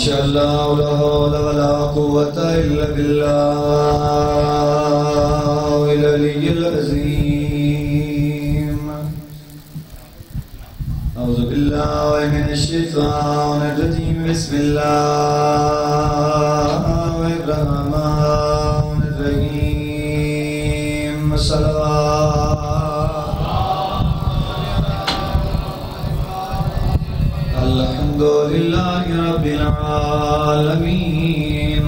شاء الله لا حول ولا قوة إلا بالله العلي العظيم. أعوذ بالله من الشيطان الرجيم. بسم الله الرحمن الرحيم. الحمد لله رب العالمين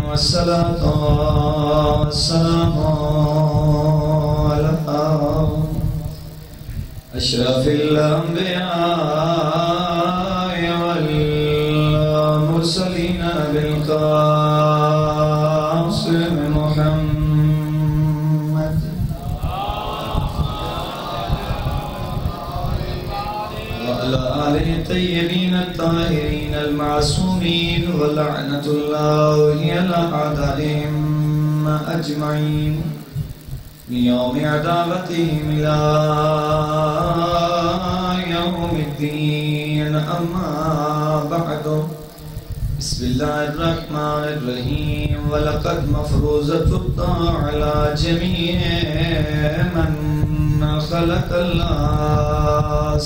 والصلاة والسلام على أشرف الأنبياء والمرسلين بالقاسم محمد وعلى آله الطيبين الطاهرين المعصومين ولعنة الله على أعدائهم أجمعين يوم عداوتهم إلى يوم الدين. أما بعد، بسم الله الرحمن الرحيم. ولقد مفروضة على جميع من خلق الله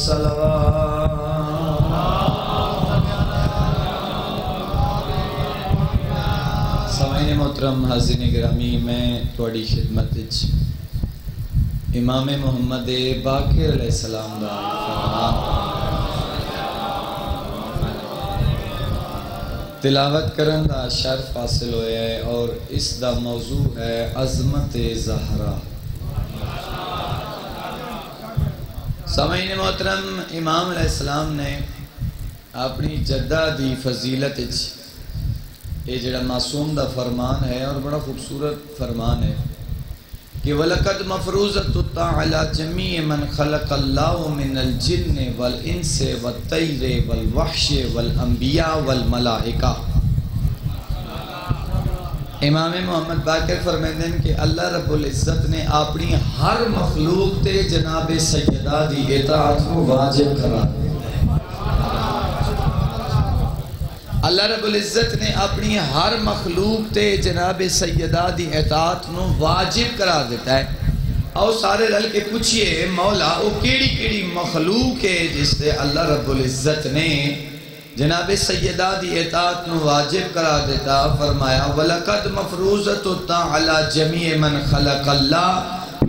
سامعین محترم، حاضرین گرامی، میں تھوڑی خدمت امام محمد باقر علیہ السلام دا فرمان تلاوت کرن دا شرف حاصل ہویا ہے، اور اس دا موضوع ہے عظمت زہرا. سامعین محترم، امام علیہ السلام نے اپنی جدہ دی فضیلت یہ جڑا معصوم دا فرمان ہے، اور بڑا خوبصورت فرمان ہے کہ وَلَقَدْ مَفْرُوزَةُ عَلَى جَمِيعِ مَنْ خَلَقَ اللَّهُ مِنَ الْجِنِّ وَالْإِنسِ وَالطَّيْرِ وَالْوَحْشِ وَالْأَنْبِيَاءِ وَالْمَلَائِكَةِ. امام محمد باقر فرمائتے ہیں کہ اللہ رب العزت نے اپنی ہر مخلوق تے جناب سیدہ دی اطاعت کو واجب قرار دیا. اللہ رب العزت نے اپنی ہر مخلوق تے جناب سیدہ دی اطاعت نو واجب قرار دیتا ہے. آؤ سارے رل کے پوچھئے مولا وہ کیڑی کیڑی مخلوق ہے جس تے اللہ رب العزت نے جناب سیدہ دی اطاعت نو واجب قرار دیتا. فرمایا وَلَقَدْ مَفْرُوزَةُ عَلَى جَمِيعِ مَنْ خَلَقَ اللَّهُ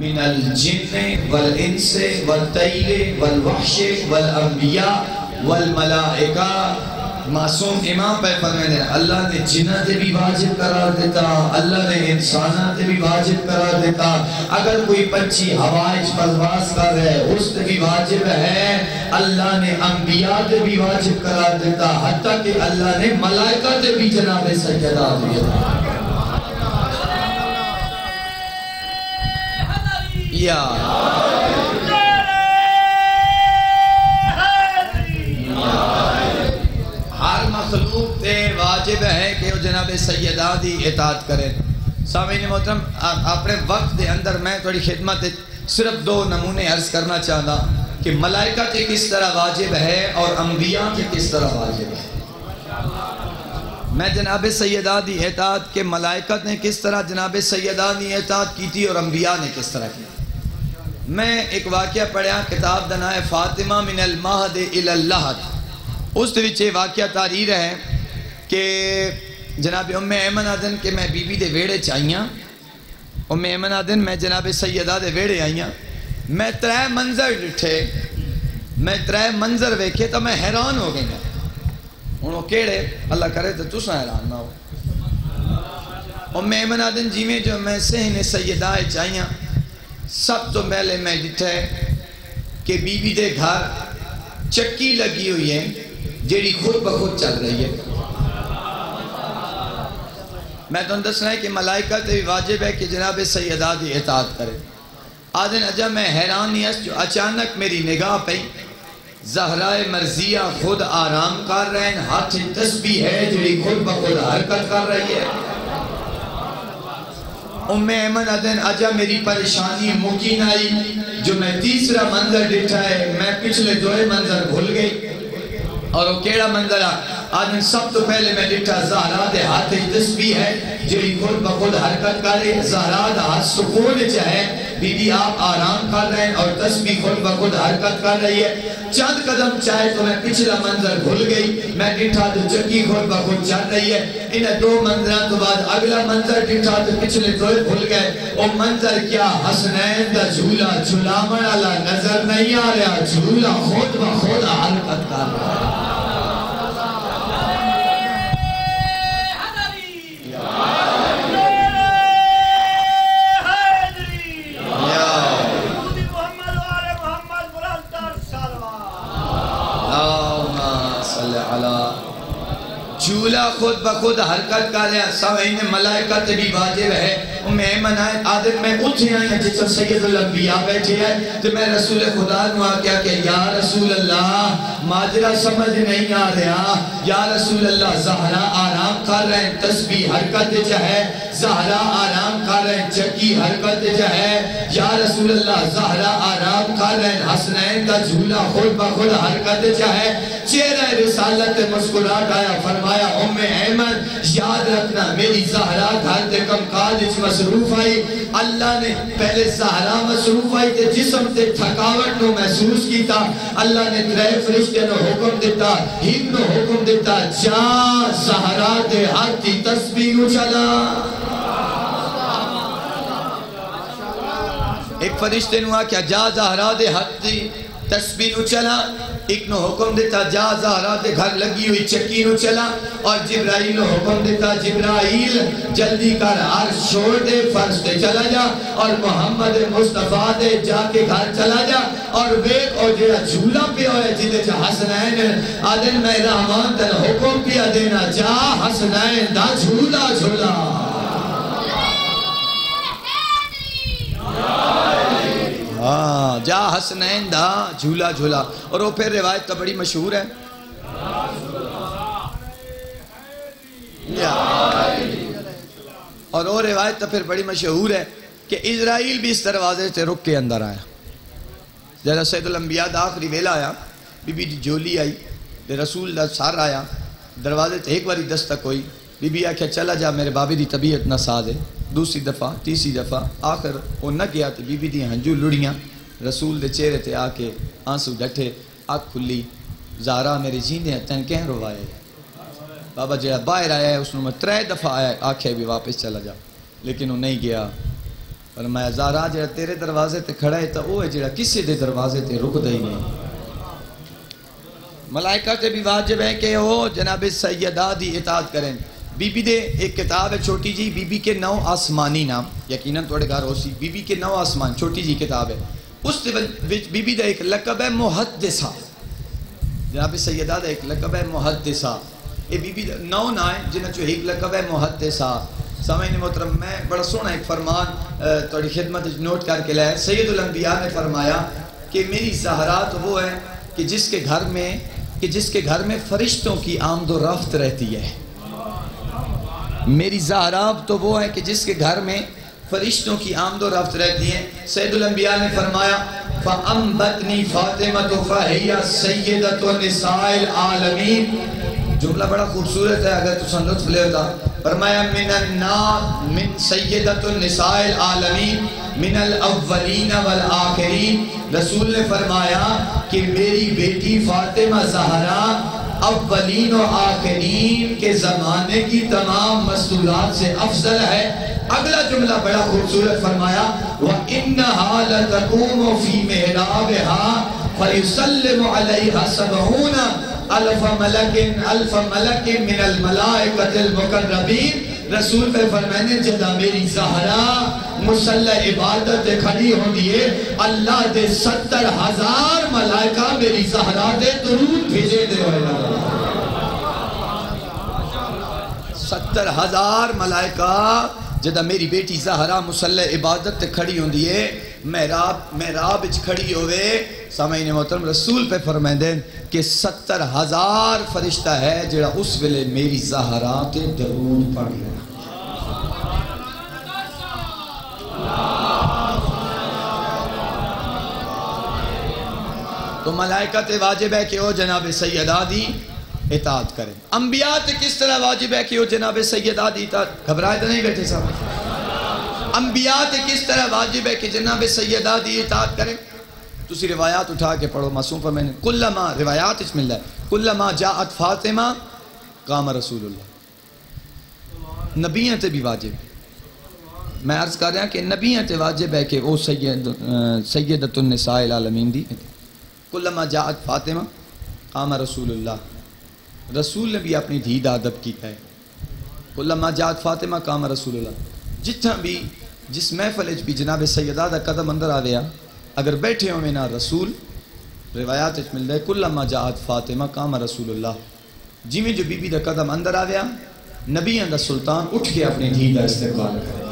مِنَ الْجِنِّ وَالْإِنسِ وَالطَّيْرِ وَالْوَحْشِ وَالْأَنْبِيَاءِ وَالْمَلَائِكَةِ. معصوم امام پہ فرمائے ہیں اللہ نے جنہ تے بھی واجب قرار دیتا، اللہ نے انسانہ تے بھی واجب قرار دیتا. اگر کوئی پنچھی ہوائج پرواز کر رہے اس تے بھی واجب ہے. اللہ نے انبیاء تے بھی واجب قرار دیتا، حتیٰ کہ اللہ نے ملائکہ تے بھی جناب سجدہ دیا. یا مخلوق تے واجب ہے کہ وہ جناب سیدہ دی اطاعت کرے. سامعین محترم، اپنے وقت دے اندر میں تھوڑی خدمت صرف دو نمونے عرض کرنا چاہتا کہ ملائکہ تے کس طرح واجب ہے اور انبیاء تے کس طرح واجب ہے. میں جناب سیدہ دی اطاعت کے ملائکہ نے کس طرح جناب سیدہ دی اطاعت کی تھی اور انبیاء نے کس طرح کی. میں ایک واقعہ پڑھیا، کتاب دنا ہے فاطمہ من المہد الی اللحد. اس وچ یہ واقعہ تحریر ہے کہ جناب ام ایمن آدن کہ میں بی بی دے ویڑے چاہیاں. ام ایمن آدن میں جناب سیدہ دے ویڑے آئیاں. میں ترے منظر ڈٹھے، میں ترے منظر ویکھے تو میں حیران ہو گئی. انہوں کیڑے اللہ کرے تو تساں حیران نہ ہو. ام ایمن آدن جی میں جو میں سہن سیدہ چاہیاں، سب تو پہلے میں ڈٹھے کہ بی بی دے گھر چکی لگی ہوئی ہے جیڑی خود بخود چل رہی ہے. میں تو دسنا ہے کہ ملائکہ تے بھی واجب ہے کہ جناب سیدہ دی اطاعت کرے. آدھن اجا میں حیران نہیں ہے جو اچانک میری نگاہ پہ زہرائے مرضیہ خود آرام کر رہے ہیں، ہاتھ تسبیح ہے جیڑی خود بخود حرکت کر رہی ہے. ام ایمن آدھن اجا میری پریشانی مکین آئی جو میں تیسرا منظر ڈٹھا ہے. میں پچھلے دوئے منظر بھول گئی. اور وہ کیڑا منظر آدمی سب تو پہلے میں ڈٹھا زہرا دے ہاتھ تسبیح ہے جڑی خود بخود حرکت کرے زہرا دا ہاتھ سکون چاہے بی بی آپ آرام کر رہے ہیں اور تسبیح خود بخود حرکت کر رہی ہے چند قدم چاہے تو میں پچھلا منظر بھول گئی میں ڈٹھا تو چکی خود بخود چل رہی ہے انہیں 2 منظران تو بعد اگلا منظر ڈٹھا تو پچھلے دو بھول گئے وہ منظر کیا حسنین دا جھولا جھولامن والا نظر نہیں آ رہا جھولا خود بخود حرکت کر رہا ہے جھولا خود بخود حرکت کر رہا سوئین ملائکہ تبھی واجب ہے ایمن آئے آدم میں اٹھے آئے ہیں جس پر سید الانبیاء بیٹھے ہیں تو میں رسول خدا نو آکیا کہ یا رسول اللہ ماجرہ سمجھ نہیں آ رہا یا رسول اللہ زہرا آرام کر رہے ہیں تسبیح حرکت چاہے زہرا آرام کر رہے ہیں چکی حرکت چاہے یا رسول اللہ زہرا آرام کر رہے ہیں حسنین کا جھولا خود بخود حرکت چاہے چہرہ رسالت مسکرات آیا فرمایا ایمن یاد رکھنا میری زہرا گھر دے کم کاج مصروف آئی اللہ نے پہلے زہرا مصروف آئی تے جسم تے تھکاوٹ نو محسوس کی تھا اللہ نے 3 فرشتے نو حکم دیتا ہم نو حکم دیتا جا زہرا دے ہاتھ دی تسبیح نو چلا ایک فرشتے نو آکیا جا زہرا دے ہاتھ دی تسبیح نو چلا ایک نو حکم دیتا جا زہرا دے گھر لگی ہوئی چکی نو چلا اور جبرائیل نو حکم دیتا جبرائیل جلدی کر عرش چھوڑ دے فرش دے چلا جا اور محمد مصطفیٰ دے جا کے گھر چلا جا اور ویک اور جڑا جھولا پہ ہوئے جدے جا حسنین آدن میں رحمان تن حکم پیا دینا جا حسنین دا جھولا جھولا جا حسنین دا جھولا جھولا اور وہ پھر روایت تو بڑی مشہور ہے اور وہ روایت تو پھر بڑی مشہور ہے کہ اسرائیل بھی اس دروازے سے رک کے اندر آیا جیسا سید الانبیاء دا آخری ویلا آیا بی بی جولی آئی رسول دا سار آیا دروازے سے ایک باری دستک ہوئی بی بی آکھیا چلا جا میرے بابی دی طبیعت نہ ساز ہے دوسری دفعہ تیسری دفعہ آخر وہ نہ کیا تو بی بی دی ہنجو لڑیاں رسول دے چہرے تے آکے آنسو ڈٹھے آنکھ کھلی زہرا میرے جیندے ہیں تین کہیں روائے بابا جڑا باہر آیا ہے اس نے میں 3 دفعہ آیا آکھے بھی واپس چلا جا لیکن وہ نہیں گیا فرمایا زہرا جڑا تیرے دروازے تے کھڑا ہے تو وہ ہے جڑا کسی دے دروازے تے رک دے ہی نہیں ملائکہ تے بھی واجب ہے کہ وہ جناب سیدہ دی اطاعت کریں بی بی دے ایک کتاب ہے چھوٹی جی بی بی کے 9 آسمانی نام یقیناً توڑے گھر ہو سی بی بی کے 9 آسمان چھوٹی جی کتاب ہے اس بی بی دا ایک لقب ہے محدثہ جناب سیدہ دا ایک لقب ہے محدثہ یہ بی بی 9 نائیں جنہاں چو ایک لقب ہے محدثہ سامعین محترم میں بڑا سونا ایک فرمان توڑی خدمت نوٹ کر کے لائے سید الانبیاء نے فرمایا کہ میری زہرا تو وہ ہے کہ جس کے گھر میں فرشتوں کی آمد و رفت رہتی ہے میری زہرا تو وہ ہے کہ جس کے گھر میں فرشتوں کی آمد و رفت رہتی ہیں سید الانبیاء نے فرمایا فَأَنبَتْنِي فَاطِمَةُ فَهِيَ سَيِّدَةُ نِسَاءِ الْعَالَمِينَ جملہ بڑا خوبصورت ہے اگر تو لطف لے ہوتا فرمایا من النار من سیدۃ النساء العالمین من الاولین والآخرین رسول نے فرمایا کہ میری بیٹی فاطمہ زہرا اولین و آخرین کے زمانے کی تمام مستورات سے افضل ہے اگلا جملہ بڑا خوبصورت فرمایا وَإِنَّهَا لَتَقُومُ فِي مِحْرَابِهَا فَيُسَلِّمُ عَلَيْهَا سَبْعُونَ الف ملک من الملائکۃ المقربین رسول پہ فرمانے جدا میری زہرا مسلح عبادت دے کھڑی ہوں دیئے اللہ دے 70,000 ملائکہ میری زہرا دے درود بھیجے دے ہوئے 70,000 ملائکہ جدا میری بیٹی زہرا مسلح عبادت تے کھڑی ہوں دیئے محراب اچ کھڑی ہوئے سامعین محترم رسول پہ فرمائیں دیں کہ 70,000 فرشتہ ہے جڑا اس ویلے میری زہرا تے درود پڑھ لیا تو ملائکہ تے واجب ہے کہ او جناب سیدہ دی اطاعت کریں. انبیاء تے کس طرح واجب ہے کہ وہ جناب سیدہ دی اطاعت. گھبرائے تو نہیں بیٹھے صاحب. انبیاء تے کس طرح واجب ہے کہ جناب سیدہ دی اطاعت کریں. تسی روایات اٹھا کے پڑھو. معصوم پر میں نے کلما روایات اس مل رہا ہے کلما جاءت فاطمہ قام رسول اللہ. نبیوں تے بھی واجب ہے. میں عرض کر رہا کہ نبیوں تے واجب ہے کہ وہ سیدۃ النساء العالمین دی. کلما جاءت فاطمہ قام رسول اللہ. رسول نے بھی اپنی دھی دا ادب کیتا ہے. کلما جاءت فاطمہ قام رسول اللہ. جتنا بھی جس محفل بھی جناب سیدہ دا قدم اندر آویا اگر بیٹھے ہوئے نا رسول روایات مل رہے کلما جاءت فاطمہ قام رسول اللہ. جویں جو بی بی دا قدم اندر آویا نبیوں دا سلطان اٹھ کے اپنی دھی دا استقبال کرے.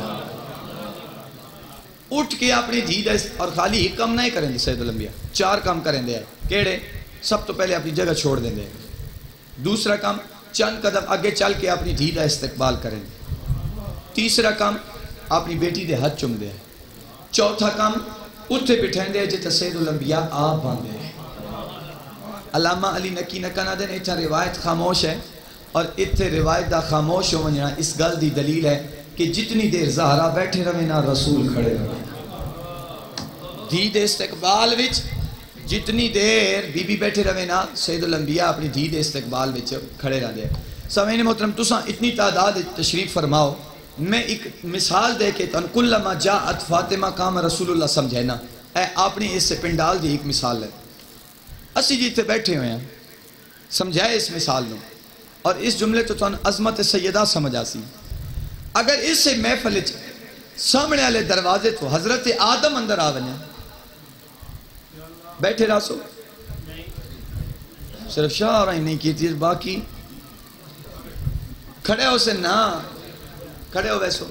اٹھ کے اپنی دھی دا اور خالی ایک کام نہیں کریں گے. سید الانبیاء 4 کام کریں دے. کیڑے؟ سب تو پہلے اپنی جگہ چھوڑ دیں دے. دوسرا کام چند قدم آگے چل کے اپنی دھی دا استقبال کریں. تیسرا کام اپنی بیٹی دے ہاتھ چوم دے. چوتھا کام اتھے بٹھائیں دے جتے سید الانبیاء آپ باندھے. علامہ علی نکی نکانا دیں اتھا روایت خاموش ہے اور اتھے روایت دا خاموش ہو منجنا اس گل دی دلیل ہے کہ جتنی دیر زہرہ بیٹھے رہے نا رسول کھڑے رہے. دھی دے استقبال وچ جتنی دیر بی بی بیٹھے رہے نا سید الانبیاء اپنی دھی دے استقبال وچ کھڑے رہے ہیں. سامعین محترم تساں اتنی تعداد تشریف فرماؤ. میں ایک مثال دے کے تن کلما جاءت فاطمہ قام رسول اللہ سمجھے نا اے اپنی اس سے پنڈال دی ایک مثال ہے. اسی جیتے بیٹھے ہوئے ہیں سمجھائے اس مثال نو اور اس جملے تو تن عظمت سیدہ سمجھا سی. اگر اس سے محفل سامنے والے دروازے تو حضرت آدم اندر آونے بیٹھے رہا سو صرف شاہ ہی نہیں کی تھی باقی کھڑے ہو سے نا کھڑے ہو ویسو.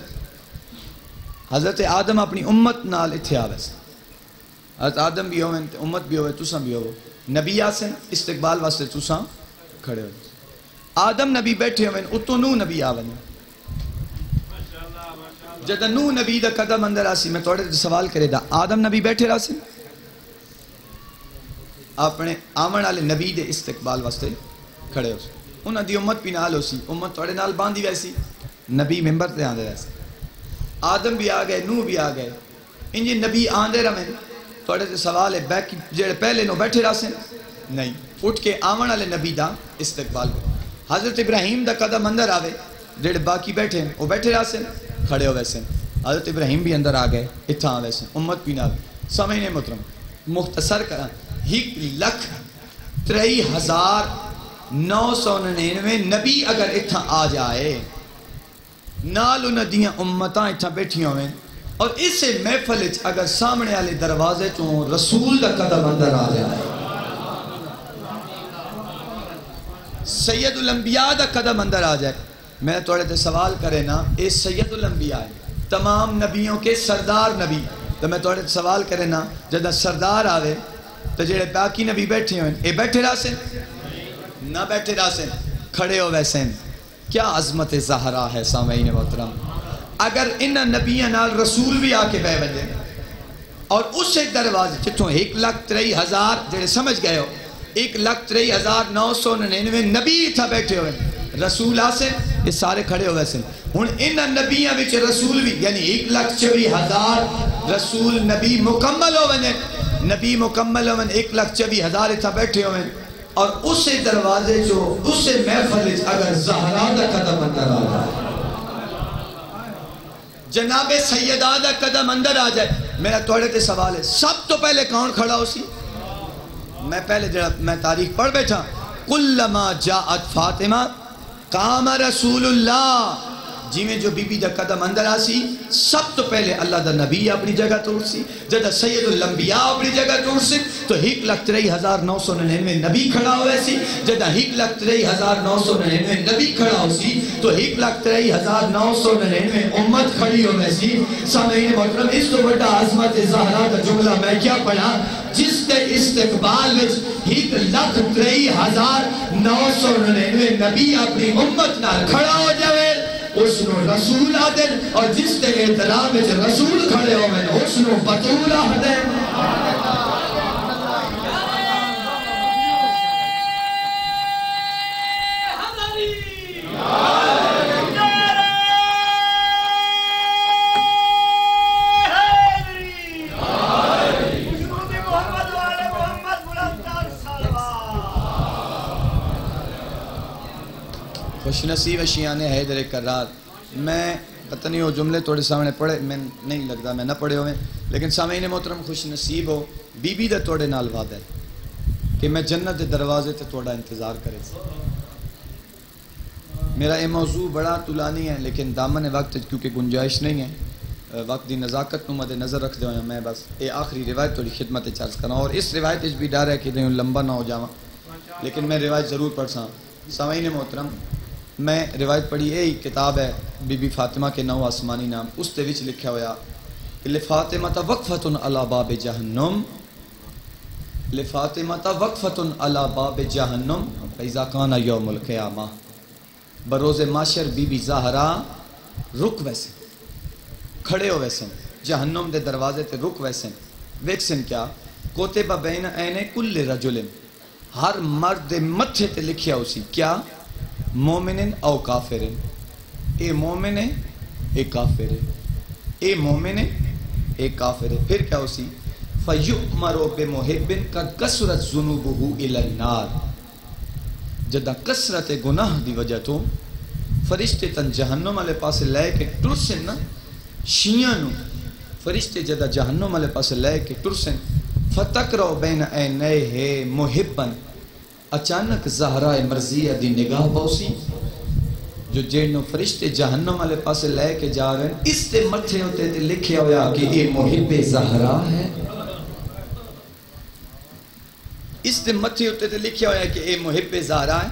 حضرت آدم اپنی امت نال اتھے آ ویسے. حضرت آدم بھی ہوئے امت بھی ہوئے تساں بھی ہوئے نبی آسن استقبال واسطے تساں کھڑے ہوئے. آدم نبی بیٹھے ہوئے اتو نو نبی آونے. جدہ نو نبی دا قدم اندر آسی میں توڑے سوال کرے دا آدم نبی بیٹھے رہا سی اپنے آمن والے نبی دے استقبال واسطے کھڑے ہو سی. انہاں دی امت بھی نال ہو سی. امت توڑے نال باندھی ویسی نبی ممبر تے آندے ویسے. آدم بھی آ گئے نو بھی آ گئے انجی نبی آندے رہے. توڑے تے سوال ہے جڑے پہلے نو بیٹھے رہا سے نہیں اٹھ کے آمن والے نبی دا استقبال کرے. حضرت ابراہیم دا قدم اندر آوے جڑے باقی بیٹھے ہیں وہ بیٹھے رہا سے کھڑے ہو ویسے. حضرت ابراہیم بھی اندر آ گئے اتھا آ ویسے امت بھی نہ. سامعین محترم مختصر کرا 1,03,999 نبی اگر اتھا آ جائے نال انہاں دیاں امتاں اتھا بیٹھی ہوئیں اور اس سے محفل اگر سامنے والے دروازے چوں رسول دا قدم اندر آ جائے سید الانبیاء دا قدم اندر آ جائے. میں توڑے تے سوال کرے نا اے سید الانبیاء ہے تمام نبیوں کے سردار نبی. تو میں توڑے تے سوال کرے نا جدہ سردار آوے تو جڑے باقی نبی بیٹھے ہوئے اے بیٹھے رہا سے نہ بیٹھے رہا سے کھڑے ہو ویسے. کیا عظمت زہرا ہے سامعین محترم. اگر ان نبیوں نال رسول بھی آ کے بے وجہ اور اس ایک دروازے جتوں 1,03,000 جڑے سمجھ گئے ہو 1,03,999 نبی تھا بیٹھے ہوئے رسول آسے یہ سارے کھڑے ہوئے سے. ہن ان نبیوں وچ رسول بھی یعنی 1,24,000 رسول نبی مکمل ہوئے نبی مکمل ہوئے 1,24,000 تھا بیٹھے ہوئے اور اسے دروازے جو اسے محفل اگر زہرا دا قدم اندر آ جائے جناب سیدہ دا قدم اندر آ جائے. میرا توڑے تے سوال ہے سب تو پہلے کون کھڑا ہو سی. میں پہلے جڑا میں تاریخ پڑھ بیٹھا کلما جاءت فاطمہ قام رسول اللہ. جی میں جو بی بی دا قدم اندر آسی سب تو پہلے اللہ دا نبی اپنی جگہ توڑ سی. جدہ سید الانبیاء اپنی جگہ توڑ سی تو 1,03,999 نبی کھڑا ہوئے سی. جدہ 1,03,999 نبی کھڑا ہو سی تو 1,03,999 امت کھڑی ہوئے سی. سامعین محترم اس تو بڑا عظمت زہرا کا جملہ میں کیا پڑھا جس کے استقبال میں 1,03,999 نبی اپنی امت نہ کھڑا ہو جائے اس نو رسول آدن اور جس کے احترام میں رسول کھڑے ہوئے اس نو بطول آدن. خوش نصیب شیان حیدر کرار. میں پتہ نہیں وہ جملے توڑے سامنے پڑھے، میں نہیں لگتا میں نہ پڑھے ہوئے، لیکن سامعین محترم خوش نصیب ہو بی بی دا توڑے نال وعدہ ہے کہ میں جنت دے دروازے تے توڑا انتظار کرے. میرا یہ موضوع بڑا طولانی ہے لیکن دامن وقت کیونکہ گنجائش نہیں ہے، وقت دی نزاکت نو مد نظر رکھ دے ہوئے میں بس یہ آخری روایت تھوڑی خدمت چارج کرنا، اور اس روایت اس بھی ڈر ہے کہ نہیں لمبا نہ ہو جاواں، لیکن میں روایت ضرور پڑھ ساں. سامعین محترم میں روایت پڑھی، یہی کتاب ہے بی بی فاطمہ کے 9 آسمانی نام، اس دے وچ لکھا ہویا کہ لفاطمہ وقفۃ علی باب جہنم، لفاطمہ وقفۃ علی باب جہنم فاذا کان یوم القیامہ. بروز معاشر بی بی زہرا رک ویسے کھڑے ہو ویسے جہنم دے دروازے تے رک ویسے ویکسن کیا کوتب بین عین کل رجل، ہر مرد دے متھے تے لکھیا اسی کیا مومن او کافر، اے مومن ہے اے کافر ہے، اے مومن ہے اے کافر ہے. پھر کیا اسی فیؤمر بمحب قد کثرت ذنوبہ الی النار، جدہ کثرت گناہ دی وجہ تو فرشتے تن جہنم والے پاس لے کے ٹرسن نا شیعہ نو، فرشتے جدہ جہنم والے پاس لے کے ٹرسن فتقرؤ بین عینیہ محبا، اچانک زہرا مرضیہ دی نگاہ پاؤسی جو جینو فرشتے جہنم والے پاس لے کے جا رہے ہیں، اس تے متھے ہوتے تے لکھے ہویا کہ یہ محب زہرا ہے، اس تے متھے ہوتے تے لکھے ہویا کہ یہ محب زہرا ہے.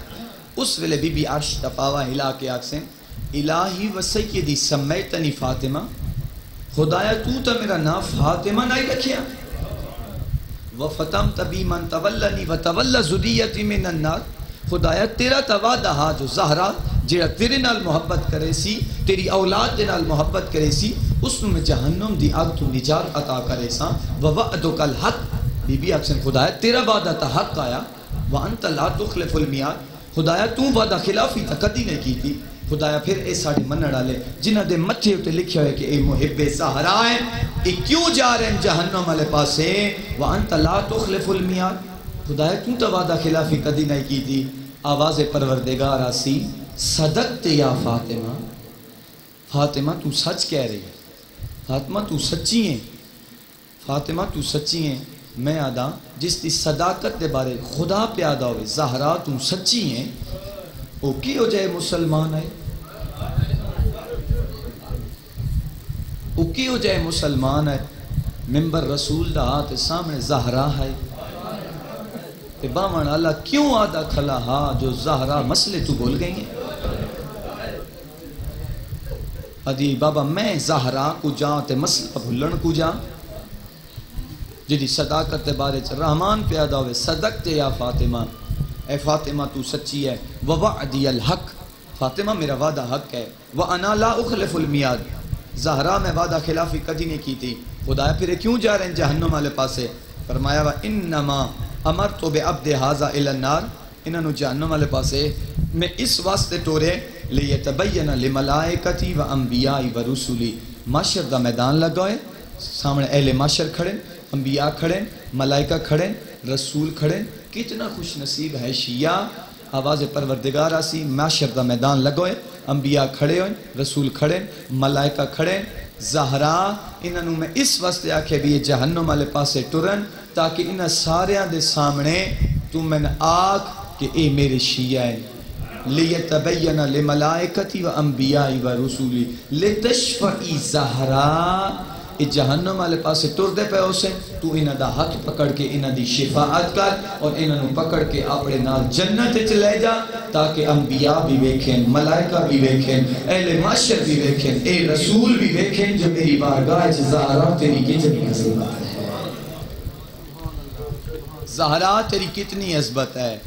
اس ویلے بی بی عرش تپاوا ہلا کے آکسیں الہی و سیدی سمیتنی فاطمہ، خدایا تو تا میرا نام فاطمہ نہیں رکھیا، وَفَتَمْتَ بِمَنْ تَوَلَّنِي وَتَوَلَّ ذُرِّيَّتِي مِنَ النَّارِ، خدایا تیرا توعدہ ہا جو زہرا جیڑا تیرے نال محبت کرے سی، تیری اولاد دے نال محبت کرے سی، اس میں جہنم دی آگ تو نجات عطا کرے سا. وَوَعْدُكَ الْحَقِّ، بی بی آکسن خدایا تیرا وعدہ تا حق آیا، وَأَنْتَ لَا تُخْلِفُ الْمِيعَادَ، خدایا تو وعدہ خلافی تا کدی نہیں کی تھی. خدایا پھر اے ساڑے منہ ڈالے جنہ دے متھے ہوتے لکھے ہوئے کہ اے محب زہرا ہے، اے کیوں جا رہے ہیں جہنم والے پاسے، وَأَنْتَ لَا تُخْلِفُ الْمِيعَادَ، خدایا تو تا وعدہ خلافی کدی نہیں کی تھی. آواز پروردگار آسی صدقت یا فاطمہ، فاطمہ تو سچ کہہ رہی ہے، فاطمہ تو سچی ہیں، فاطمہ تو سچی ہیں. میں آدھا جس دی صداقت دے بارے خدا پہ آدھا ہوئے زہرا تو سچی ہیں، وہ کی ہو جائے مسلمان ہے، وہ کی ہو جائے مسلمان ہے. ممبر رسول دا ہاتھ سامنے زہرا ہے، تے باون اللہ کیوں آدھا کھلا ہا جو زہرا مسئلے تو بول گئی ہیں. ادھی بابا میں زہرا کو جاں تے مسئلہ بھلن کو جاں، جدی صداقت بارے چ رحمان پیادا ہوئے صدقت یا فاطمہ، اے فاطمہ تو سچی ہے. وَوَعْدِيَ الْحَقِّ، فاطمہ میرا وعدہ حق ہے. وَأَنَا لَا أُخْلِفُ الْمِيعَادَ، زہرا میں وعدہ خلافی کدی نہیں کی تھی. خدایا پھر کیوں جا رہے ہیں جہنم والے پاسے؟ فرمایا وَإِنَّمَا أَمَرْتُ بِعَبْدِ هَذَا إِلَى النَّارِ، انہوں جہنم والے پاسے میں اس واسطے ٹورے لِيَتَبَيَّنَ لِمَلَائِكَتِي وَأَنْبِيَاءِ وَرُسُلِي، معاشر دا میدان لگائے، سامنے اہل معاشر کھڑے، انبیاء کھڑے، ملائکہ کھڑے، رسول کھڑے. کتنا خوش نصیب ہے شیعہ. آواز پروردگار آسی معاشر دا میدان لگوئے، انبیاء کھڑے ہوئے، رسول کھڑے، ملائکہ کھڑے. زہرا انہوں میں اس واسطے آکھے بھی یہ جہنم والے پاسے ٹرن تاکہ انہاں ساریاں دے سامنے تو میں آکھ کہ اے میرے شیعہ ہیں. لیتبین لملائکتی و انبیائی و رسولی لتشفعی زہرا، یہ جہنم والے پاسے ٹر دے پہ اسے تو انہاں دا حق پکڑ کے انہاں دی شفاعت کر اور انہاں پکڑ کے اپنے نال جنت چلے جا تاکہ انبیاء بھی ویکھیں، ملائکہ بھی ویکھیں، اہل معاشر بھی ویکھیں، اے رسول بھی ویکھیں جو میری بارگاہ زہرا تیری کتنی عظمت ہے. زہرا تیری کتنی عظمت ہے.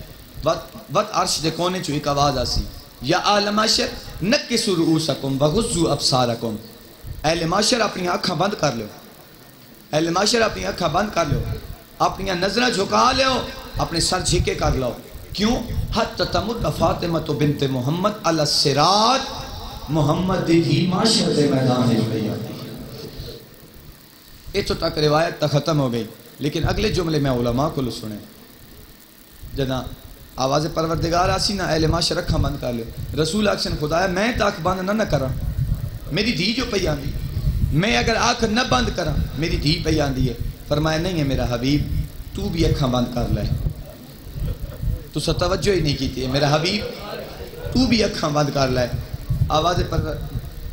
وقت عرش دے کونے چو ایک آواز آسی یا آل معاشر نکسوا رؤوسکم وغضوا ابصارکم، اہل معاشر اپنی آنکھاں بند کر لو، اہل معاشر اپنی آنکھاں بند کر لو، اپنی نظریں جھکا لو، اپنے سر جھکے کر لو. کیوں؟ حتی تمد فاطمہ بنت محمد علی الصراط، محمد دی معاشر دے میدان میں گئی آتی ہے. ایتو تک روایت تا ختم ہو گئی، لیکن اگلے جملے میں علماء کو سنیں. جدا آواز پروردگار آسی نا اہل معاشر اکھاں بند کر لو رسول اکسن خدایا میں تاک بند نہ کراں میری دھی جو پئی آندی میں اگر آنکھ نہ بند کراں میری دھی پئی آندی ہے فرمایا نہیں ہے میرا حبیب تو بھی اکھاں بند کر لے تو سا توجہ ہی نہیں کیتی ہے میرا حبیب تو بھی اکھاں بند کر لے آواز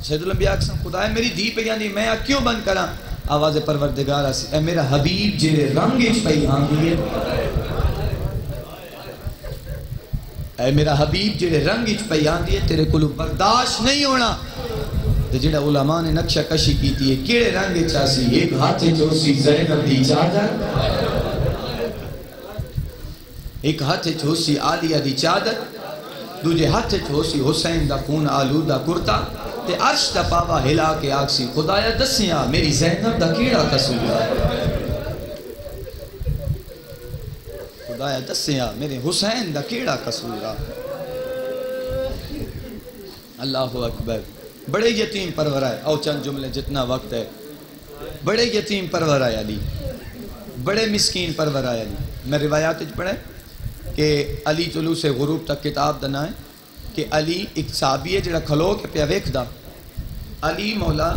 سید الانبیاء اکسن خدایا میری دھی پئی آندی میں کیوں بند کراں آواز پروردگار آسی اے میرا حبیب جیرے رنگ اچ پئی آندی ہے اے میرا حبیب جیڑے رنگ اچ پئی آندی ہے تیرے کولوں برداشت نہیں ہونا تے جڑا علماء نے نقشہ کشی کیتی ہے کیڑے رنگ اچ آسی ایک ہاتھ وچ ہوسی زینب دی چادر ایک ہاتھ وچ ہوسی عالیہ دی چادر دوجے ہاتھ وچ ہوسی حسین دا خون آلودہ کرتا تے عرش دا پاوا ہلا کے آکسی خدایا دسیاں میری زینب دا کیڑا قصور ہے خدایا دسیاں میرے حسین دا کیڑا قصور ہے اللہ اکبر بڑے یتیم پرور ہے او چند جملے جتنا وقت ہے بڑے یتیم پرور ہے علی بڑے مسکین پرور ہے علی میں روایات وچ پڑھے کہ علی طلوع سے غروب تک کتاب دنا ہے کہ علی ایک صحابی ہے جڑا کھلو کے پیا ویکھدا علی مولا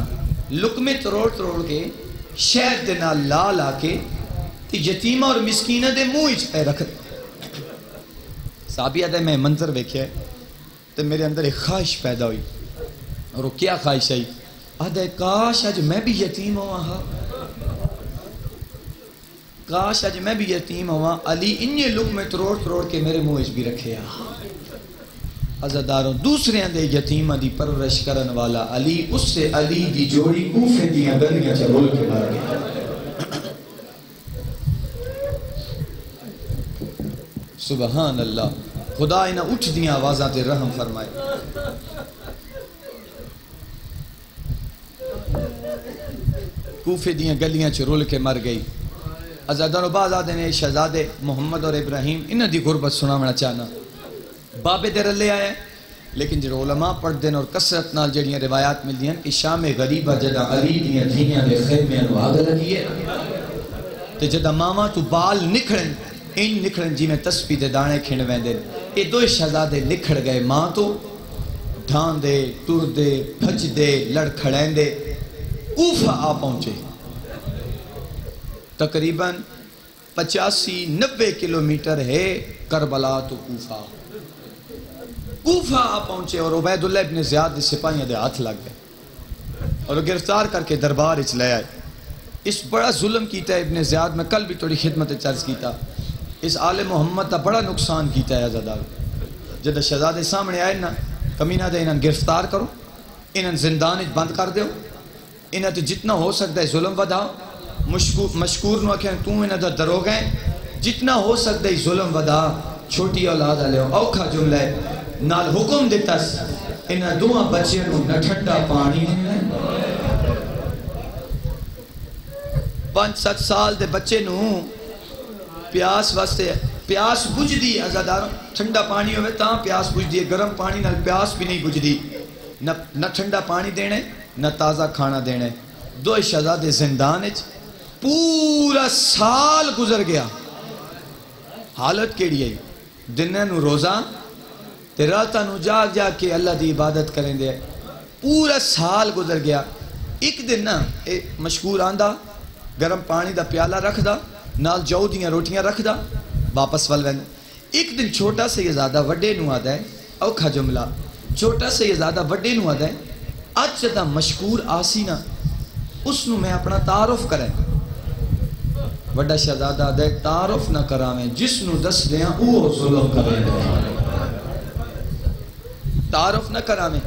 لقمے تروڑ تروڑ کے شہد دے نال لا لا کے تی یتیمہ اور مسکینہ دے منہ وچ پے رکھ صحابی آدھے میں منظر ویکھیا ہے تو میرے اندر ایک خواہش پیدا ہوئی اور وہ کیا خواہش ہے آدھے کاش آج میں بھی یتیم ہوا کاش آج میں بھی یتیم ہوا علی انہی لقمے تروڑ تروڑ کے میرے منہ وچ بھی رکھے عزاداروں دوسرے اندے یتیمہ دی پرورش کرن والا علی اس سے علی دی جوڑی کوفے دی گلیاں چ رول کے مار گیا سبحان اللہ خدا انہاں اٹھ دیاں آوازاں تے رحم فرمائے کوفے دیاں گلیاں چ رول کے مر گئی عزاداروں بعض آدھے نے شہزادے محمد اور ابراہیم انہاں دی غربت سناونا چاہنا بابے دے رلے آئے لیکن جو علماء پڑھ دین اور کثرت نال جڑیاں روایات مل دیاں کہ شام غریبہ جدہ علی دیاں دھیاں دے خیمے انو آگ لگی ہے تے جدہ ماما تو بال نکھڑن ان نکھڑن جی میں تسبیح دے دانے کھنڈ ویندے اے دو شہزادے نکھڑ گئے ماں تو ڈھان دے ٹر دے بھج دے لڑ کھڑین دے کوفہ آ پہنچے تقریباً 85-90 کلومیٹر ہے کربلا تو کوفہ کوفہ آ پہنچے اور عبید اللہ ابن زیاد دے سپاہیاں دے ہاتھ لگ گئے اور گرفتار کر کے دربار اچ لے آئے اس بڑا ظلم کیتا ہے ابن زیاد میں کل بھی توڑی خدمت چرز کیتا اس آل محمد تا بڑا نقصان کیتا ہے عزادار جدہ شہزادے سامنے آئے نا کمینہ دے انہاں گرفتار کرو انہاں زندان اچ بند کر دیو انہاں تے جتنا ہو سکتا ہے ظلم وداؤ مشکور نو آکھیں تو انہاں دا دروگا ہے جتنا ہو سکتا ہے ظلم ودا چھوٹی اولاد لے اوکھا جملہ ہے نال حکم دیتا انہاں دوہاں بچے نو نہ ٹھنڈا پانی دینا 5-7 سال دے بچے نو پیاس واسطے پیاس بجھ دی عزاداروں ٹھنڈا پانی ہوئے تاں پیاس بجھ دی گرم پانی نال پیاس بھی نہیں بجھ دی نہ ٹھنڈا پانی دینے نہ تازہ کھانا دینے دو شہزادے زندان اچ پورا سال گزر گیا حالت کیڑی ہے دنہ نو روزہ تے راتہ نو جاگ جاگ کے اللہ دی عبادت کریں دے پورا سال گزر گیا ایک دن نا مشکور آندہ گرم پانی دا پیالہ رکھ دا نال جو دیاں روٹیاں رکھ دا واپس والوین ایک دن چھوٹا سے یہ زیادہ وڈے نو آدھا ہے اوکھا جملہ چھوٹا سے یہ زیادہ وڈے نو آدھا ہے آج جدہ مشکور آسی نا اس نو میں اپنا تعارف کریں وڈا شہزادہ دے تعارف نہ کرامیں جس نو دس دیاں اوہ ظلم کریں تعارف نہ کرامیں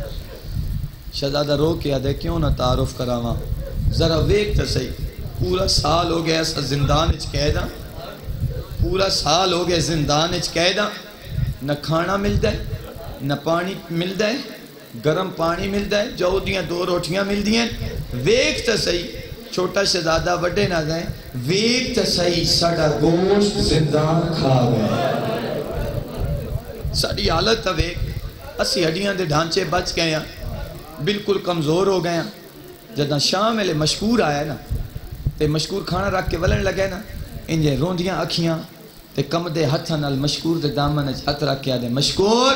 شہزادہ رو کے آدھے کیوں نہ تعارف کراواں ذرا ویک تا صحیح پورا سال ہو گیا ایسا زندان اچ قیداں پورا سال ہو گیا زندان اچ قیداں نہ کھانا ملتا ہے نہ پانی ملتا ہے گرم پانی ملتا ہے جو دیاں 2 روٹیاں مل دیاں ویک تا صحیح چھوٹا شہزادہ وڈے نہ دیں ویک تا صحیح ساڑا گوشت زندان کھا گئے ساڑی حالت تا ویک اسی ہڈیاں دے ڈھانچے بچ گئے ہیں بالکل کمزور ہو گئے ہیں جدہ شام میں مشکور آیا نا تے مشکور کھانا رکھ کے ولن لگے نا انجھے روندیاں اکھیاں تے تے کم دے ہتھاں نال مشکور دے دامن وچ ہتھ رکھ کے دے مشکور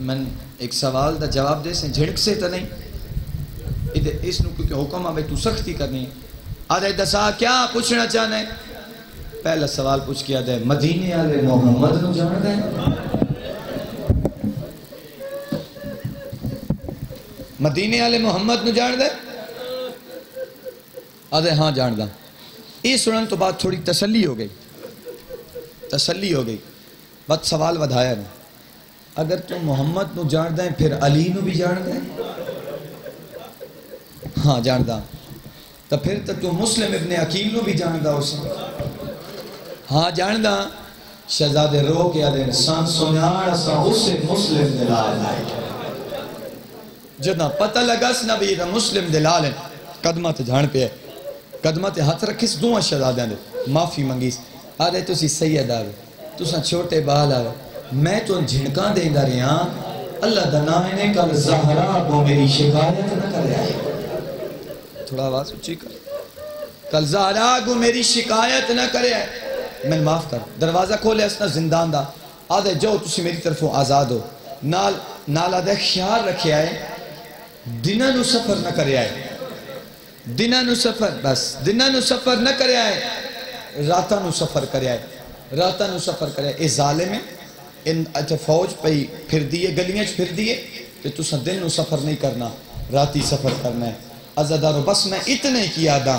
من ایک سوال دا جواب دے سے جھڑک سے تو نہیں اس نو کیونکہ حکم آوے تو سختی کرنی آدھے دسا کیا پوچھنا چاہنا ہے پہلا سوال پوچھ کے آدھے مدینے والے محمد نو جان دے مدینے والے محمد نو جان دے آدھے ہاں جان دا یہ سنن تو بعد تھوڑی تسلی ہو گئی بات سوال ودھایا نا اگر تو محمد نو جان دیں پھر علی نو بھی جان دیں ہاں جان دا تو پھر تو مسلم ابن عقیل نو بھی جان دا اسے ہاں جان دا شہزادے رو کے آدھے انسان سنیاڑ سا اسے مسلم دلال ہے جدنا پتہ لگا سنا بھی یہ مسلم دلال ہے قدمہ تے جھان پہ ہے قدمہ تے ہاتھ رکھیس دعا شہزادے ہیں معافی منگیس آدھے تو سی سید آوے تو سا چھوٹے بال آوے میں تو جھنکاں دیں دا رہا اللہ دنائے نے کل زہرا کو میری شکایت نہ کر رہا ہے تھوڑا آواز اچھی کر کل زہرا کو میری شکایت نہ کرے میں معاف کر دروازہ کھولے اسنا زندان دا آدھے جو تسی میری طرفوں آزاد ہو نال آدھے خیال رکھے آئے دنہ نو سفر نہ کرے آئے دنہ نو سفر بس دنہ نو سفر نہ کرے آئے راتہ نو سفر کرے آئے راتہ نو سفر کرے آئے اے ظالم ہے ان فوج پہ پھر دیئے گلیاں پھر دیئے کہ تسا دن نو سفر نہیں کرنا راتی سفر کرنا ہے عزادارو بس میں اتنے کیا دا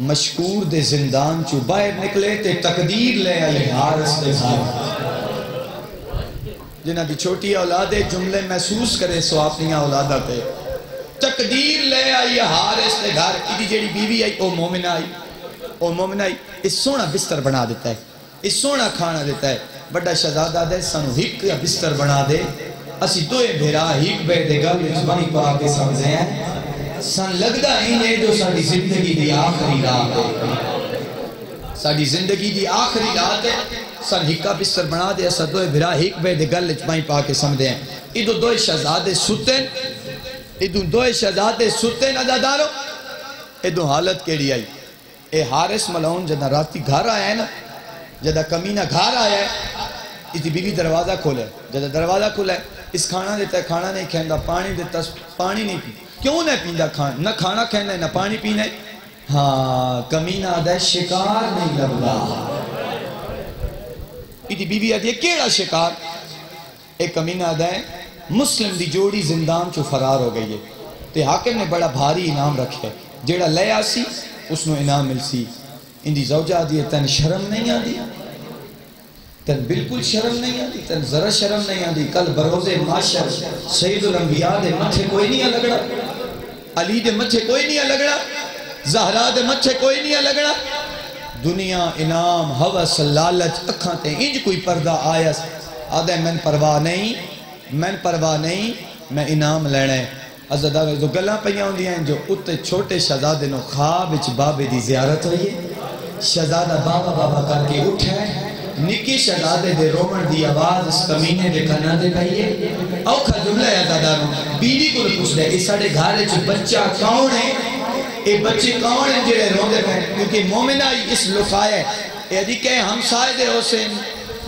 مشکور دے زندان چو باہر نکلے تے تقدیر لے آئی حارس دے زندان جنہ دی چھوٹی اولادے جملے محسوس کرے سو اپنیاں اولادہ پہ تقدیر لے آئی حارس دے گھر کی جیڑی بیوی آئی او مومن آئی اس سونا بستر بنا دیتا ہے اس سونا کھانا دیتا ہے بڑا شہزادہ دے سنو ہک یا بستر بنا دے اسی دوئے بھیرا ہک بے دے گل اس بانی کو آکے سمجھے ہیں سن لگدا ہی نہیں جو ساڑی زندگی دی آخری رات ہے ساڑی زندگی دی آخری رات ہے سن ہکا بستر بنا دے اسا دوئے بھیرا ہک بے دے گل اس بانی کو آکے سمجھے ہیں ادھو دوئے شہزادے ستن ادھو دوئے شہزادے ستن عزادارو ادھو حالت کیڑی آئی اے حارس ملعون جدہ راتی گھر آیا ہے نا جدہ کمینہ گھر آیا ہے اسی بیوی دروازہ کھولے جدہ دروازہ کھولے اس کھانا دیتا ہے کھانا نہیں کھیندا پانی دیتا پانی نہیں پی کیوں نہیں پیندا کھانا نہ کھانا کھیندا ہے نہ پانی پینا ہے ہاں کمینہ آدھا ہے شکار نہیں لگا اسی بیوی آدھی ہے کیڑا شکار ایک کمینہ آدھا ہے مسلم دی جوڑی زندان چو فرار ہو گئی ہے تے حاکم نے بڑا بھاری انعام رکھے جیڑا لے آسی اس نو انعام مل سی اندی زوجہ آدھی ہے تن شرم نہیں آدھی تن بالکل شرم نہیں آدھی تن ذرا شرم نہیں آدھی کل بروز معاشر سید الانبیاء دے متھے کوئی نہیں لگڑا علی دے متھے کوئی نہیں لگڑا زہرا دے متھے کوئی نہیں لگڑا دنیا انعام حوث لالچ اکھاں تے انج کوئی پردہ آیا آدھے من پرواہ نہیں میں انعام لینے عزادہ جو گلاں پہیاں ہوندی ہیں جو اتے چھوٹے شہزادے نو خواب وچ بابے دی زیارت ہوئی ہے شہزادہ بابا بابا کر کے اٹھے نکی شہزادے دے رومن دی آواز اس کمینے دے کنا دے پہیے اوکھا جملہ ہے عزادہ نو بیوی کو پوچھ دے اس ساڑے گھارے چ بچہ کون ہے اے بچے کون ہیں جڑے روندے پہ کیونکہ مومنہ اس لکھایا ہے اے دی کہ ہمسائے دے حسین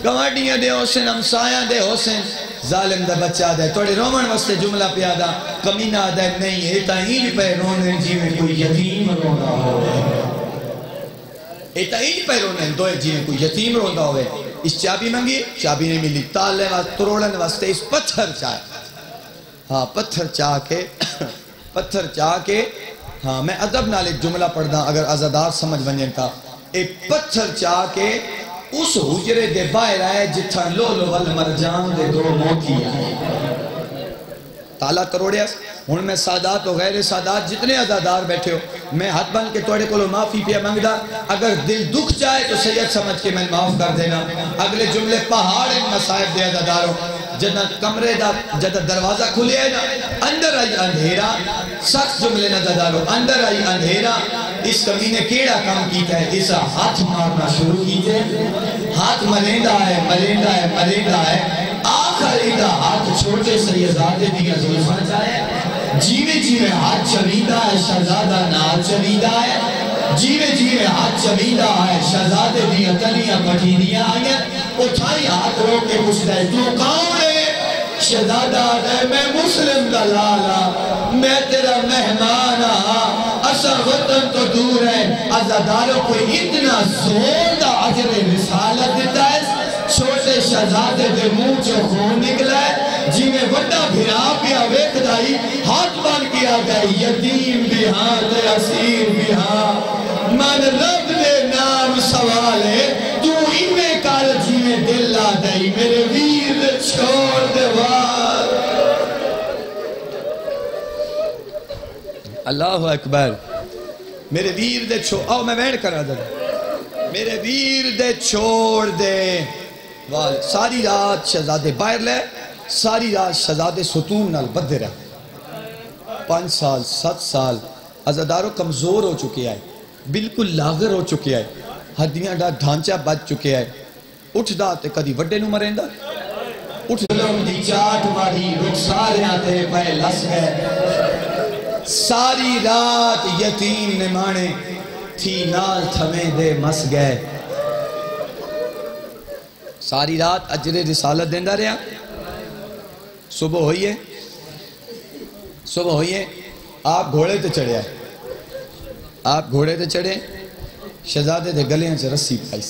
گوانڈیاں دے حسین ہمسایاں دے حسین ظالم دا بچہ دے توڑے رومن واسطے جملہ پیادا کمینہ دے نہیں ایتا ہی پہ رونے جی میں کوئی یتیم رونا ہوئے ایتا ہی پہ رونے دوئے جی میں کوئی یتیم رونا ہوئے اس چابی منگی چابی نہیں ملی تالے واسطے تروڑن واسطے اس پتھر چاہے ہاں پتھر چاہ کے ہاں میں ادب نالے جملہ پڑھ دا اگر عزادار سمجھ بنجن کا ایک پتھر چاہ کے اس حجرے دے باہر آئے جتھا لولو والمرجان دے دو موتی آئے تالا تروڑیا ہون میں سادات و غیر سادات جتنے عزادار بیٹھے ہو میں ہاتھ بن کے توڑے کو معافی پہ منگدہ اگر دل دکھ جائے تو سید سمجھ کے میں معاف کر دینا اگلے جملے پہاڑ ان مسائب دے عزاداروں جدہ کمرے دا جدہ دروازہ کھلے ہے نا اندر آئی اندھیرا سخت جملے نہ دادارو اندر آئی اندھیرا اس کمینے کیڑا کام کیتا ہے اسا ہاتھ مارنا شروع کیتے ہاتھ ملیندہ ہے آخر ایدہ ہاتھ چھوٹے سیدادے دیا زلفان جائے جیوے ہاتھ چویدہ ہے شہزادہ نال چویدہ ہے جیوے جیوے ہاتھ چمیدہ ہے شہزادے دیا تلیاں پٹھی دیا آئیں اٹھائی ہاتھ رو کے پوچھتا ہے تو کون ہے؟ شہزادہ ہے میں مسلم دلالا میں تیرا مہمان اسا وطن تو دور ہے عزاداروں کو اتنا زور دا عجر رسالت دیتا ہے چھوٹے شہزادے دے منہ جو خون نکلا ہے جی میں وڈا بھرا پیا ویک دائی ہاتھ بان کیا گئے یتیم بھی ہاں تے اسیر بھی ہاں من رب دے نام سوال ہے تو میں کار جی میں دل لا دائی میرے ویر چھوڑ دے وار اللہ اکبر میرے ویر دے چھوڑ آؤ میں بیٹھ کر آدھر میرے ویر دے چھوڑ دے ساری رات شہزادے باہر لے ساری رات شہزادے ستون نال بدھے رہے 5 سال 7 سال عزاداروں کمزور ہو چکے آئے بالکل لاغر ہو چکے آئے ہڈیاں دا ڈھانچہ بچ چکے آئے اٹھ دا تے کدی وڈے نو مرین دا اٹھ دلوں دی چاٹ ماری رخ سارے آتے پہ لس گئے ساری رات یتیم نمانے تھی نال تھمیں دے مس گئے ساری رات اجر رسالت دیندہ رہا صبح ہوئیے آپ گھوڑے تے چڑھے آئے آپ گھوڑے تے چڑھے شہزادے دے گلیاں سے رسی پائیس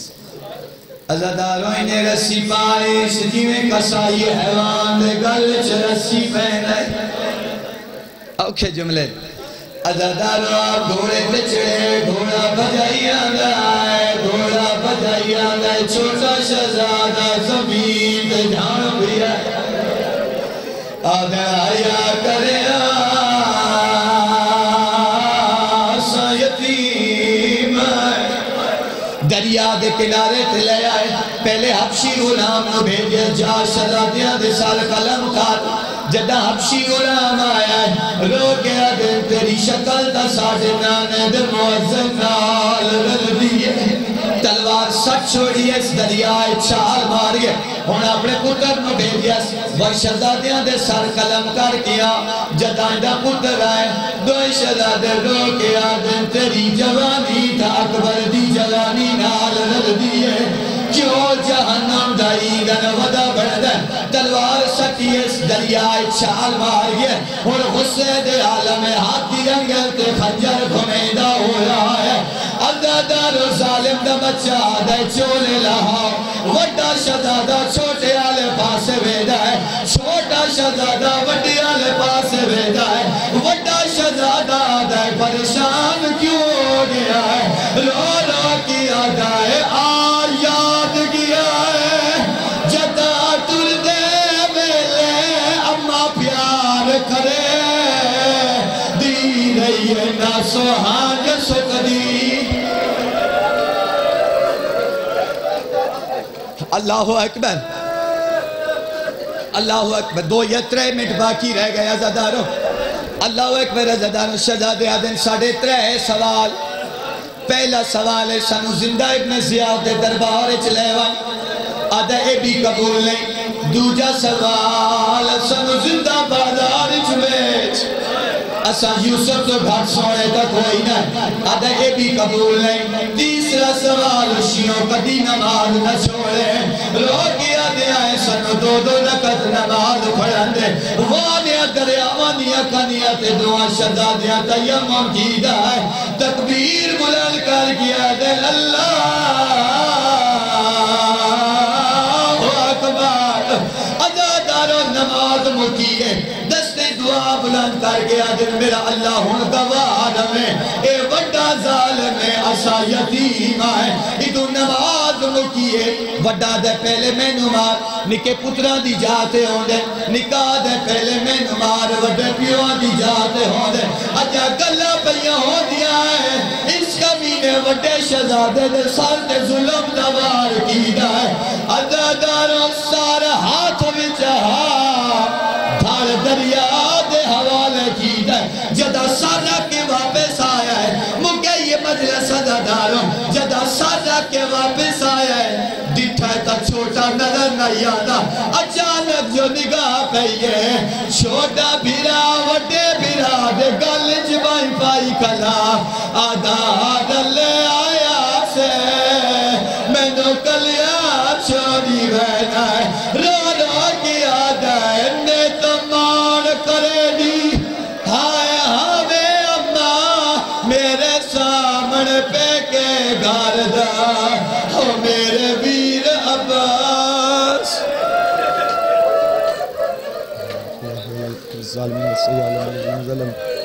عزاداروں انہیں رسی پائیس جیویں کسائی حیوان دے گل چ رسی پہنے اوکھے جملے عزاداروں آپ گھوڑے تے چڑھے گھوڑا بجائی آنگا ہے گھوڑا بجائی آنگا ہے چھوٹا شہزادہ زمین تے جھان بھی ہے آدھے آیا کرے آسا یتیم دریا دے کنارے تے لے آئے پہلے حبشی غلام نو بھیجے جا شہزادیاں دے سال قلم کھات جدہ حبشی غلام آیا ہے رو گیا دن تیری شکل تا ساڑھے نانے دے معزن نال رل دیئے تلوار سٹ چھوڑی اس دریائے چھال ماری ہون اپنے پتر نو بھیجیا وہ شہزادیاں دے سر قلم کر کیا جدائندہ پتر آئے دو شہزادے رو گیا دن تیری جوانی تا اکبر دی جوانی نال رل دیئے کیوں جہنم دائی دن ودا بڑھدہ تلوار سٹی اس دریائے چھال ماری اور غصے دے عالم ہاتھی رنگل تے خنجر گھمیدہ ہو رہا ہے عزادار و ظالم دا بچہ دے چولے لہا وڈا شہزادہ چھوٹے آلے پاسے ویدہ ہے چھوٹا شہزادہ وڈی آلے پاسے ویدہ ہے وڈا شہزادہ دے پریشان کیوں ہو گیا ہے رو رو کیا دائے آیاد کیا ہے جدا تر دے ملے اما پیار کرے دی رہی ہے نا سوہانج سکدی اللہ اکبر اللہ اکبر 2 یا 3 منٹ باقی رہ گئے عزاداروں اللہ اکبر عزاداروں شہزادے آدن 3.5 سوال پہلا سوال ہے سانو زندہ ابن زیاد دے دربار چلےوان آدھا اے بھی قبول نہیں دوجا سوال سانو زندہ بازار چلیچ اسا یوسف تو گھٹ سوڑے تا کوئی نہیں آدھا اے بھی قبول نہیں تیسرا سوال شیعوں کدی نماز نہ چھوڑے رو کیا دیا ہے سنو 2 رکعت نماز پڑھن دے وانیا دریاوانیا کنیا تے دعا شہزادیاں تیمم کیدہ ہے تکبیر بلند کر گیا دے اللہ اکبر عزاداروں نماز مکیے دستے دعا بلند کر گیا دن میرا اللہ ہون گواہ میں اے وڈا ظالم ہے اسا یتیم ہے ادو نماز مکیے وڈا دے پہلے میں نمار نکے پتران دی جاتے ہوں دے نکاح دے پہلے میں نمار وڈے پیوان دی جاتے ہوں دے اجا گلہ پہیاں ہو دیا ہے اس کمینے وڈے شہزادے دے سال دے ظلم دوار کی دا ہے عزاداروں سارا ہاتھ وچہا دھار دریا دے حوالے کی دا ہے جدہ سارا کے واپس آیا ہے مکہ یہ مجلس عزاداروں جدہ سارا کے واپس آیا ہے ڈٹھا ہے تا چھوٹا نظر نہیں آتا اچانک جو نگاہ پہیے چھوٹا بھیرا وڈے بھیرا دے گل جبائی پائی کھلا آدھا دلے آیا سے میں نو کلیا چھوڑی بہنا ہے رو رو کی آدھائے نے تمان کرے دی ہائے ہمیں اممہ میرے سامنے پہ کے گھر دا ہو میرے ویر عباس الظالمين والسيئة على ظلم